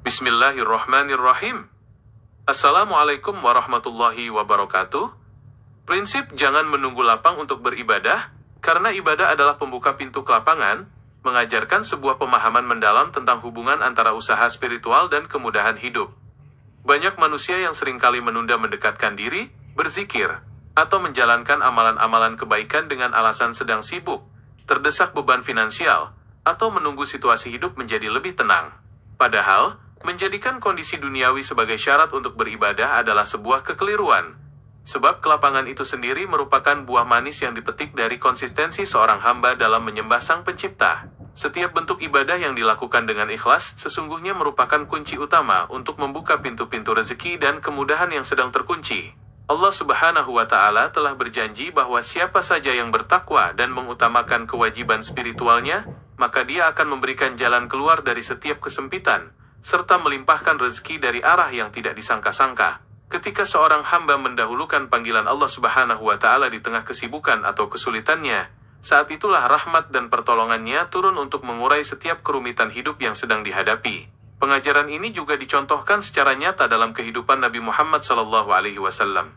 Bismillahirrahmanirrahim. Assalamualaikum warahmatullahi wabarakatuh. Prinsip jangan menunggu lapang untuk beribadah, karena ibadah adalah pembuka pintu kelapangan, mengajarkan sebuah pemahaman mendalam tentang hubungan antara usaha spiritual dan kemudahan hidup. Banyak manusia yang seringkali menunda mendekatkan diri, berzikir, atau menjalankan amalan-amalan kebaikan dengan alasan sedang sibuk, terdesak beban finansial, atau menunggu situasi hidup menjadi lebih tenang. Padahal, menjadikan kondisi duniawi sebagai syarat untuk beribadah adalah sebuah kekeliruan. Sebab kelapangan itu sendiri merupakan buah manis yang dipetik dari konsistensi seorang hamba dalam menyembah Sang Pencipta. Setiap bentuk ibadah yang dilakukan dengan ikhlas sesungguhnya merupakan kunci utama untuk membuka pintu-pintu rezeki dan kemudahan yang sedang terkunci. Allah Subhanahu wa Ta'ala telah berjanji bahwa siapa saja yang bertakwa dan mengutamakan kewajiban spiritualnya, maka Dia akan memberikan jalan keluar dari setiap kesempitan, serta melimpahkan rezeki dari arah yang tidak disangka-sangka. Ketika seorang hamba mendahulukan panggilan Allah Subhanahu wa Ta'ala di tengah kesibukan atau kesulitannya, saat itulah rahmat dan pertolongannya turun untuk mengurai setiap kerumitan hidup yang sedang dihadapi. Pengajaran ini juga dicontohkan secara nyata dalam kehidupan Nabi Muhammad SAW.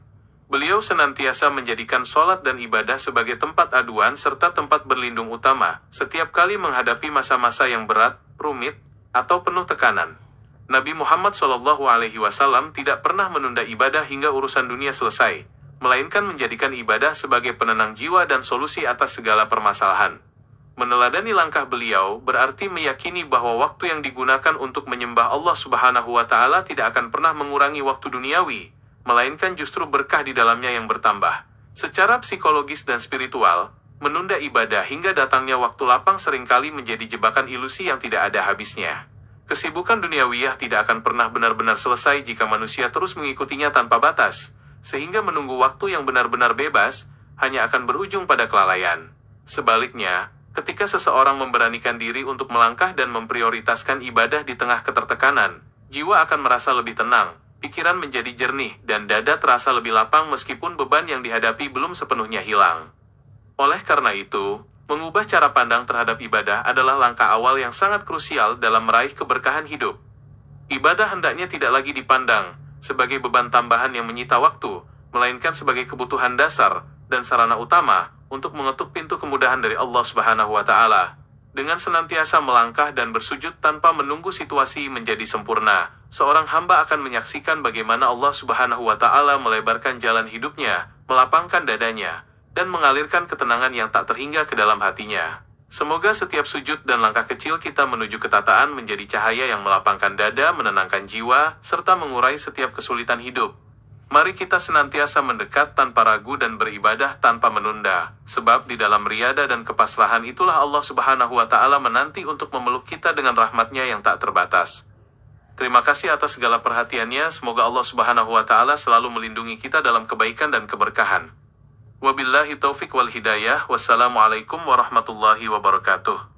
Beliau senantiasa menjadikan sholat dan ibadah sebagai tempat aduan serta tempat berlindung utama, setiap kali menghadapi masa-masa yang berat, rumit, atau penuh tekanan. Nabi Muhammad SAW tidak pernah menunda ibadah hingga urusan dunia selesai, melainkan menjadikan ibadah sebagai penenang jiwa dan solusi atas segala permasalahan. Meneladani langkah beliau berarti meyakini bahwa waktu yang digunakan untuk menyembah Allah Subhanahu wa Ta'ala tidak akan pernah mengurangi waktu duniawi, melainkan justru berkah di dalamnya yang bertambah. Secara psikologis dan spiritual, menunda ibadah hingga datangnya waktu lapang seringkali menjadi jebakan ilusi yang tidak ada habisnya. Kesibukan duniawiyah tidak akan pernah benar-benar selesai jika manusia terus mengikutinya tanpa batas, sehingga menunggu waktu yang benar-benar bebas, hanya akan berujung pada kelalaian. Sebaliknya, ketika seseorang memberanikan diri untuk melangkah dan memprioritaskan ibadah di tengah ketertekanan, jiwa akan merasa lebih tenang, pikiran menjadi jernih, dan dada terasa lebih lapang meskipun beban yang dihadapi belum sepenuhnya hilang. Oleh karena itu, mengubah cara pandang terhadap ibadah adalah langkah awal yang sangat krusial dalam meraih keberkahan hidup. Ibadah hendaknya tidak lagi dipandang sebagai beban tambahan yang menyita waktu, melainkan sebagai kebutuhan dasar dan sarana utama untuk mengetuk pintu kemudahan dari Allah Subhanahu wa Ta'ala. Dengan senantiasa melangkah dan bersujud tanpa menunggu situasi menjadi sempurna, seorang hamba akan menyaksikan bagaimana Allah Subhanahu wa Ta'ala melebarkan jalan hidupnya, melapangkan dadanya, dan mengalirkan ketenangan yang tak terhingga ke dalam hatinya. Semoga setiap sujud dan langkah kecil kita menuju ketataan menjadi cahaya yang melapangkan dada, menenangkan jiwa, serta mengurai setiap kesulitan hidup. Mari kita senantiasa mendekat tanpa ragu dan beribadah tanpa menunda, sebab di dalam riada dan kepasrahan itulah Allah Subhanahu wa Ta'ala menanti untuk memeluk kita dengan rahmatnya yang tak terbatas. Terima kasih atas segala perhatiannya, semoga Allah Subhanahu wa Ta'ala selalu melindungi kita dalam kebaikan dan keberkahan. Wabillahi taufik wal hidayah. Wassalamualaikum warahmatullahi wabarakatuh.